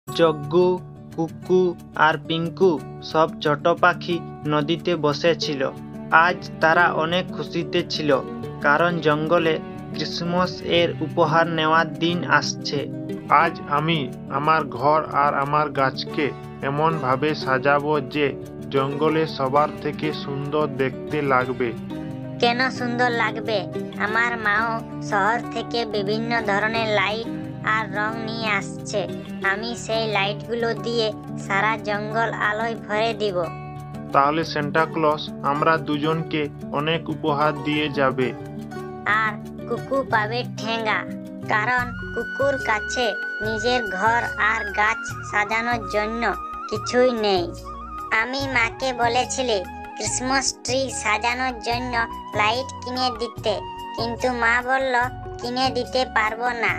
যজ্ঞু, কুকু আর পিঙ্কু সব ছোট পাখি নদীতে বসেছিল। আজ তারা অনেক খুশিতে ছিল, কারণ জঙ্গলে ক্রিসমাস এর উপহার নেওয়ার দিন আসছে। আজ আমি আমার ঘর আর আমার গাছকে এমন ভাবে সাজাবো যে জঙ্গলে সবার থেকে সুন্দর দেখতে লাগবে। কেন সুন্দর লাগবে? আমার মাও শহর থেকে বিভিন্ন ধরনের লাইট আর রং নিয়ে আসছে। আমি সেই লাইটগুলো দিয়ে সারা জঙ্গল আলোয় ভরে দিব। তাহলে সান্টা ক্লজ আমরা দুজনকে অনেক উপহার দিয়ে যাবে। আর কুকু পাবে ঠেঙ্গা, কারণ কুকুর কাছে নিজের ঘর আর গাছ সাজানোর জন্য কিছুই নেই। আমি মাকে বলেছিলি ক্রিসমাস ট্রি সাজানোর জন্য লাইট কিনে দিতে, কিন্তু মা বলল কিনে দিতে পারবো না।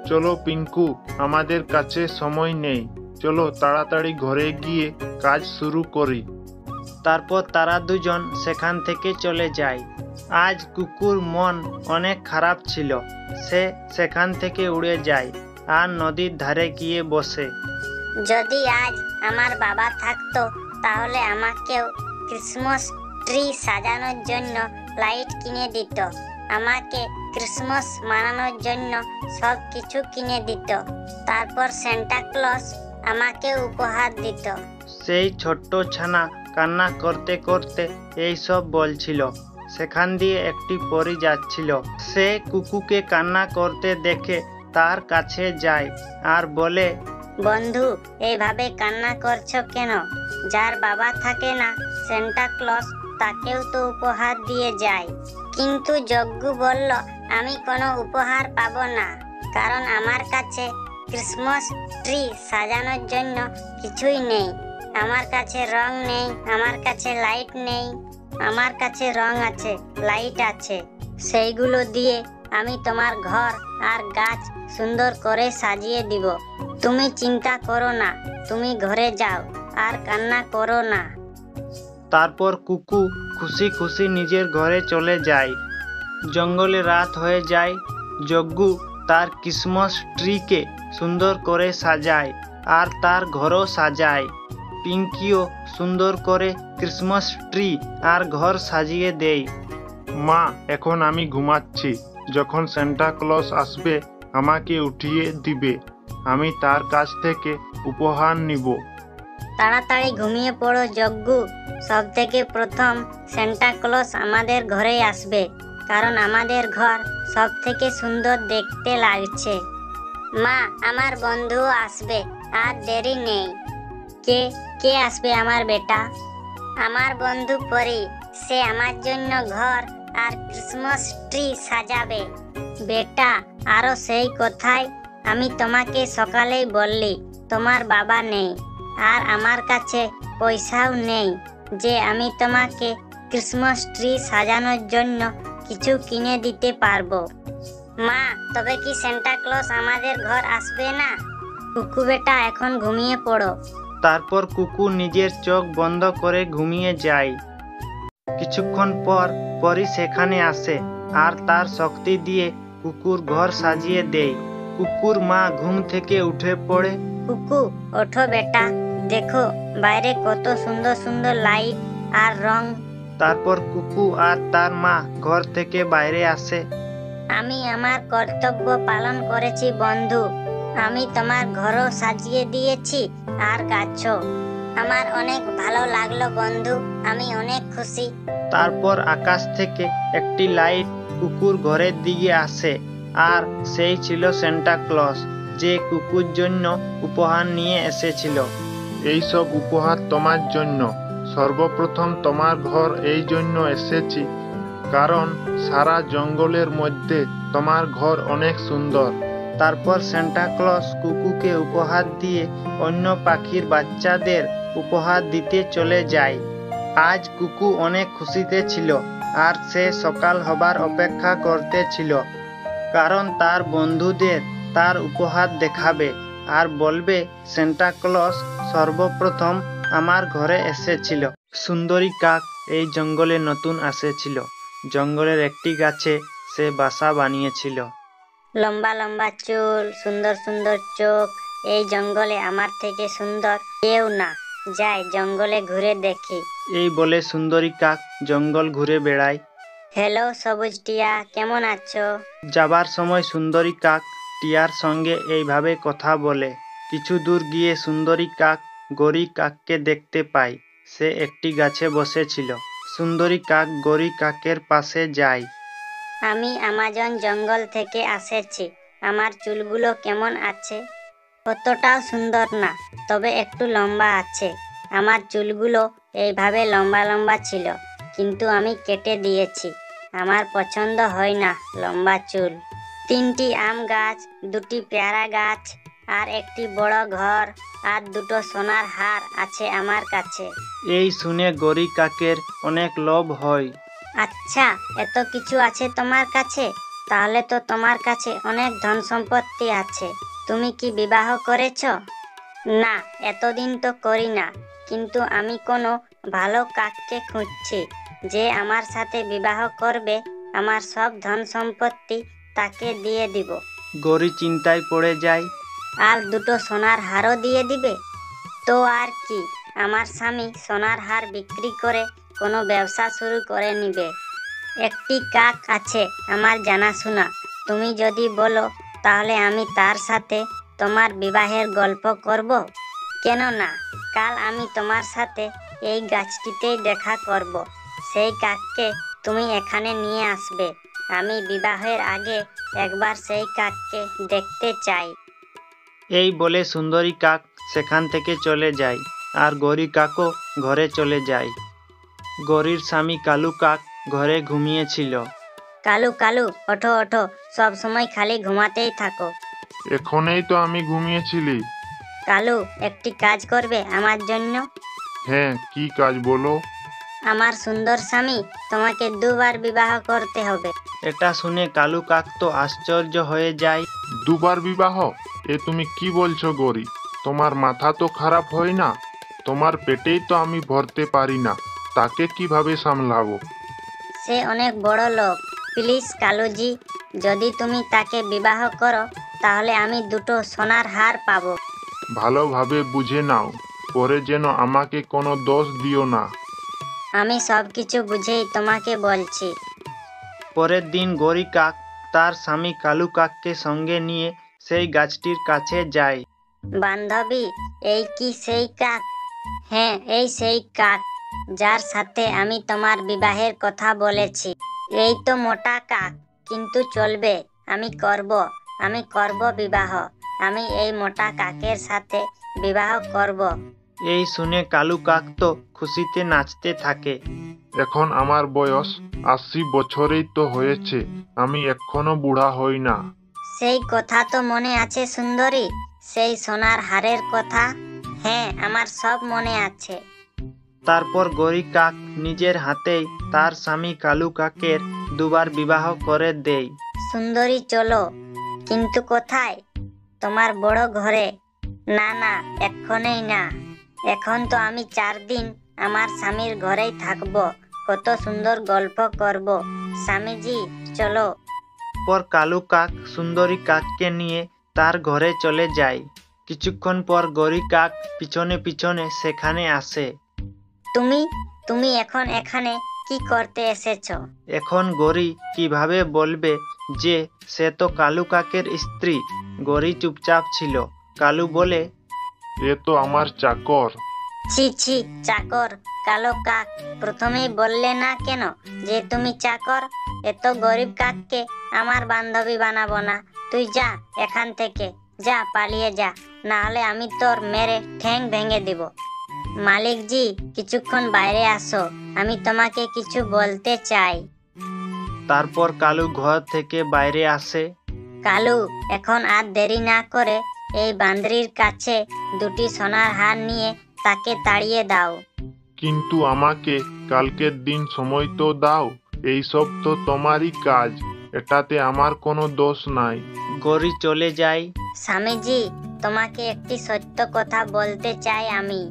চলো পিঙ্কু, আমাদের কাছে সময় নেই, চলো তাড়াতাড়ি ঘরে গিয়ে কাজ শুরু করি। তারপর তারা দুজন সেখান থেকে চলে যায়। আজ কুকুর মন অনেক খারাপ ছিল। সে সেখান থেকে উড়ে যায় আর নদীর ধারে গিয়ে বসে। যদি আজ আমার বাবা থাকতো তাহলে আমাকেও ক্রিসমাস ট্রি সাজানোর জন্য লাইট কিনে দিত, আমাকে ক্রিসমাস মানানোর জন্য সব কিছু কিনে দিত, তারপর সান্টা ক্লজ আমাকে উপহার দিত। সেই ছোট্ট ছানা কান্না করতে করতে এইসব বলছিল। সেখান দিয়ে একটি পরী যাচ্ছিল। সে কুকুকে কান্না করতে দেখে তার কাছে যায় আর বলে, বন্ধু, এইভাবে কান্না করছো কেন? যার বাবা থাকে না সান্টা ক্লজ তাকেও তো উপহার দিয়ে যায়। কিন্তু যজ্ঞু বলল, আমি কোনো উপহার পাবো না, কারণ আমার কাছে ক্রিসমাস ট্রি সাজানোর জন্য কিছুই নেই। আমার কাছে রং নেই, আমার কাছে লাইট নেই। আমার কাছে রং আছে, লাইট আছে, সেইগুলো দিয়ে আমি তোমার ঘর আর গাছ সুন্দর করে সাজিয়ে দিব। তুমি চিন্তা করো না, তুমি ঘরে যাও আর কান্না করো না। তারপর কুকু খুশি খুশি নিজের ঘরে চলে যায়। জঙ্গলে রাত হয়ে যায়। যজ্ঞু তার ক্রিসমাস ট্রিকে সুন্দর করে সাজায় আর তার ঘরও সাজায়। পিঙ্কিও সুন্দর করে ক্রিসমাস ট্রি আর ঘর সাজিয়ে দেয়। মা, এখন আমি ঘুমাচ্ছি। যখন সান্টা ক্লজ আসবে আমাকে উঠিয়ে দিবে, আমি তার কাছ থেকে উপহার নিব। তাড়াতাড়ি ঘুমিয়ে পড়ো যজ্ঞু। সব থেকে প্রথম সান্টা ক্লজ আমাদের ঘরেই আসবে, কারণ আমাদের ঘর সব থেকে সুন্দর দেখতে লাগছে। মা, আমার বন্ধুও আসবে, আর দেরি নেই। কে কে আসবে আমার বেটা? আমার বন্ধু পরি। সে আমার জন্য ঘর আর ক্রিসমাস ট্রি সাজাবে। বেটা, আরো সেই কথাই আমি তোমাকে সকালেই বললি, তোমার বাবা নেই আর আমার কাছে পয়সাও নেই যে আমি তোমাকে ক্রিসমাস ট্রি সাজানোর জন্য কিছু কিনে দিতে পারবো। মা, তবে কি সান্টা ক্লজ আমাদের ঘর আসবে না? কুকু বেটা, এখন ঘুমিয়ে পড়ো। তারপর কুকু নিজের চোখ বন্ধ করে ঘুমিয়ে যায়। কিছুক্ষণ পর পরি সেখানে আসে আর তার শক্তি দিয়ে কুকুর ঘর সাজিয়ে দেয়। কুকুর মা ঘুম থেকে উঠে পড়ে। কুকু, ওঠো বেটা, দেখো বাইরে কত সুন্দর সুন্দর লাইট আর রং। তারপর কুকু আর তার মা ঘর থেকে বাইরে আসে। আমি আমার কর্তব্য পালন করেছি বন্ধু। আমি তোমার ঘরও সাজিয়ে দিয়েছি আর গাছও। আমার অনেক ভালো লাগলো বন্ধু, আমি অনেক খুশি। তারপর আকাশ থেকে একটি লাইট কুকুর ঘরের দিকে আসে আর সেই ছিল সান্টা ক্লজ, যে কুকুর জন্য উপহার নিয়ে এসেছিল। এইসব উপহার তোমার জন্য। সর্বপ্রথম তোমার ঘর এই জন্য এসেছি কারণ সারা জঙ্গলের মধ্যে তোমার ঘর অনেক সুন্দর। তারপর সান্টা ক্লজ কুকুকে উপহার দিয়ে অন্য পাখির বাচ্চাদের উপহার দিতে চলে যায়। আজ কুকু অনেক খুশিতে ছিল আর সে সকাল হবার অপেক্ষা করতেছিল, কারণ তার বন্ধুদের তার উপহার দেখাবে আর বলবে সান্টা ক্লজ সর্বপ্রথম আমার ঘরে এসেছিল। সুন্দরী কাক এই জঙ্গলে নতুন এসেছিল। জঙ্গলের একটি গাছে সে বাসা বানিয়েছিল। লম্বা লম্বা চুল, সুন্দর সুন্দর চোখ, এই জঙ্গলে আমার থেকে সুন্দর কেউ না। যাই জঙ্গলে ঘুরে দেখি। এই বলে সুন্দরী কাক জঙ্গল ঘুরে বেড়ায়। হ্যালো সবুজ টিয়া, কেমন আছো? যাবার সময় সুন্দরী কাক টিয়ার সঙ্গে এইভাবে কথা বলে। কিছু দূর গিয়ে সুন্দরী কাক গৌরী কাককে দেখতে পায়। সে একটি গাছে বসেছিল। সুন্দরী কাক গৌরী কাকের পাশে যায়। আমি আমাজন জঙ্গল থেকে এসেছি। আমার চুলগুলো কেমন আছে? অতটাও সুন্দর না, তবে একটু লম্বা আছে। আমার চুলগুলো এইভাবে লম্বা লম্বা ছিল, কিন্তু আমি কেটে দিয়েছি। আমার পছন্দ হয় না লম্বা চুল। 3টি আম গাছ, 2টি পেয়ারা গাছ, আর একটি বড় ঘর, আর 2টো সোনার হার আছে আমার কাছে। এই শুনে গৌরী কাকের অনেক লোভ হয়। আচ্ছা, এত কিছু আছে তোমার কাছে? তাহলে তো তোমার কাছে অনেক ধন সম্পত্তি আছে। তুমি কি বিবাহ করেছ? না, এতদিন তো করি না, কিন্তু আমি কোনো ভালো কাককে খুঁজছি যে আমার সাথে বিবাহ করবে। আমার সব ধন সম্পত্তি তাকে দিয়ে দিব। গৌরী চিন্তায় পড়ে যায়। আর 2টো সোনার হারও দিয়ে দিবে? তো আর কি, আমার স্বামী সোনার হার বিক্রি করে কোনো ব্যবসা শুরু করে নিবে। একটি কাক আছে আমার জানাশোনা। তুমি যদি বলো তাহলে আমি তার সাথে তোমার বিবাহের গল্প করব। কেন না, কাল আমি তোমার সাথে এই গাছটিতেই দেখা করব। সেই কাককে তুমি এখানে নিয়ে আসবে। আমি বিবাহের আগে একবার সেই কাককে দেখতে চাই। এই বলে সুন্দরী কাক সেখান থেকে চলে যায়, আর গৌরী কাকও ঘরে চলে যায়। গৌরীর স্বামী কালু কাক ঘরে ঘুমিয়েছিল। কালু কালু, ওঠো ওঠো, সব সময় খালি ঘুমাতেই থাকো। এখনই তো আমি ঘুমিয়েছিলি। কালু, একটি কাজ করবে আমার জন্য? হ্যাঁ, কি কাজ বলো? আমার সুন্দর স্বামী তোমাকে 2বার বিবাহ করতে হবে। এটা শুনে কালু কাক তো আশ্চর্য হয়ে যায়। 2বার বিবাহ? এ তুমি কি বলছো গৌরী? তোমার মাথা তো খারাপ হয় না? তোমার পেটেই তো আমি ভরতে পারি না, তাকে কিভাবে সামলাবো? সে অনেক বড় লোক। প্লিজ কালুজি, যদি তুমি তাকে বিবাহ করো তাহলে আমি 2টো সোনার হার পাবো। ভালোভাবে বুঝে নাও, পরে যেন আমাকে কোনো দোষ দিও না। আমি সব কিছু বুঝেই তোমাকে বলছি। পরের দিন গৌরী কাক তার স্বামী কালু কাককে সঙ্গে নিয়ে সেই গাছটির কাছে যায়। বান্ধবী, এই কি সেই কাক? হ্যাঁ, এই সেই কাক যার সাথে আমি তোমার বিবাহের কথা বলেছি। এই তো মোটা কাক, কিন্তু চলবে। আমি করব বিবাহ। আমি এই মোটা কাকের সাথে বিবাহ করব। এই শুনে কালু কাক তো খুশিতে নাচতে থাকে। এখন আমার বয়স 80 বছরেই তো হয়েছে, আমি এখনো বুড়া হই না। সেই কথা তো মনে আছে সুন্দরী? সেই সোনার হারের কথা? হ্যাঁ, আমার সব মনে আছে। তারপর গৌরী কাক নিজের হাতেই তার স্বামী কালু কাকের 2বার বিবাহ করে দেয়। সুন্দরী, চলো। কিন্তু কোথায়? তোমার বড় ঘরে। না না, এক্ষণেই না। এখন তো আমি 4 দিন আমার স্বামীর ঘরেই থাকবো। কত সুন্দর গল্প করব। স্বামীজি, চলো। পর কালু কাক সুন্দরী কাককে নিয়ে তার ঘরে চলে যায়। কিছুক্ষণ পর গৌরী কাক পিছনে পিছনে সেখানে আসে। তুমি এখন এখানে কি করতে এসেছো? এখন গৌরী কিভাবে বলবে যে সে তো কালু কাকের স্ত্রী? গৌরী চুপচাপ ছিল। কালু বলে, এ তো আমার চাকর। ছি ছি, চাকর? কালো কাক, প্রথমেই বললে না কেন যে তুমি চাকর? এত গরিব কাককে আমার বান্ধবী বানাবো না। তুই যা এখান থেকে, যা, পালিয়ে যা, না হলে আমি তোর মেরে ঠ্যাং ভেঙে দিব। মালিকজি, কিছুক্ষণ বাইরে আসো, আমি তোমাকে কিছু বলতে চাই। তারপর কালু ঘর থেকে বাইরে আসে। কালু, এখন আর দেরি না করে এই বান্দ্রির কাছে 2টি সোনার হার নিয়ে তাকে তাড়িয়ে দাও। কিন্তু আমাকে কালকের দিন সময় তো দাও। এইসব তো তোমারই কাজ, এটাতে আমার কোনো দোষ নাই। গৌরী চলে যায়। স্বামীজি, তোমাকে একটি সত্য কথা বলতে চাই আমি।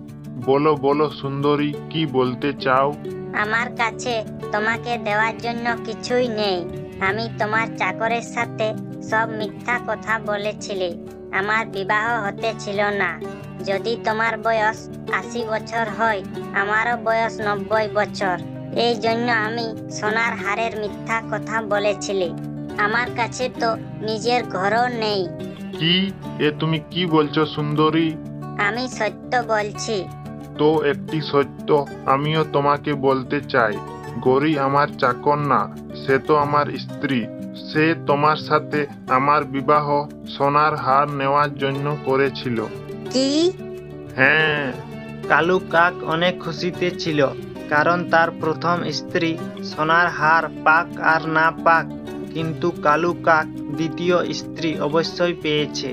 বলো বলো সুন্দরী, কি বলতে চাও? আমার কাছে তোমাকে দেওয়ার জন্য কিছুই নেই। আমি তোমার চাকরের সাথে সব মিথ্যা কথা বলেছিলে। আমার বিবাহ হতে ছিল না। যদি তোমার বয়স 80 বছর হয়, আমারও বয়স 90 বছর। এই জন্য আমি সোনার হারের মিথ্যা কথা বলেছিলে। আমার কাছে তো নিজের ঘরও নেই। কি এ তুমি কি বলছো সুন্দরী? আমি সত্য বলছি। তো একটি সত্য আমিও তোমাকে বলতে চাই। গৌরী আমার চাকর না, সে তো আমার স্ত্রী। সে তোমার সাথে আমার বিবাহ সোনার হার নেওয়ার জন্য করেছিল। কি? হ্যাঁ। কালু কাক অনেক খুশিতে ছিল, কারণ তার প্রথম স্ত্রী সোনার হার পাক আর না পাক, কিন্তু কালু কাক দ্বিতীয় স্ত্রী অবশ্যই পেয়েছে।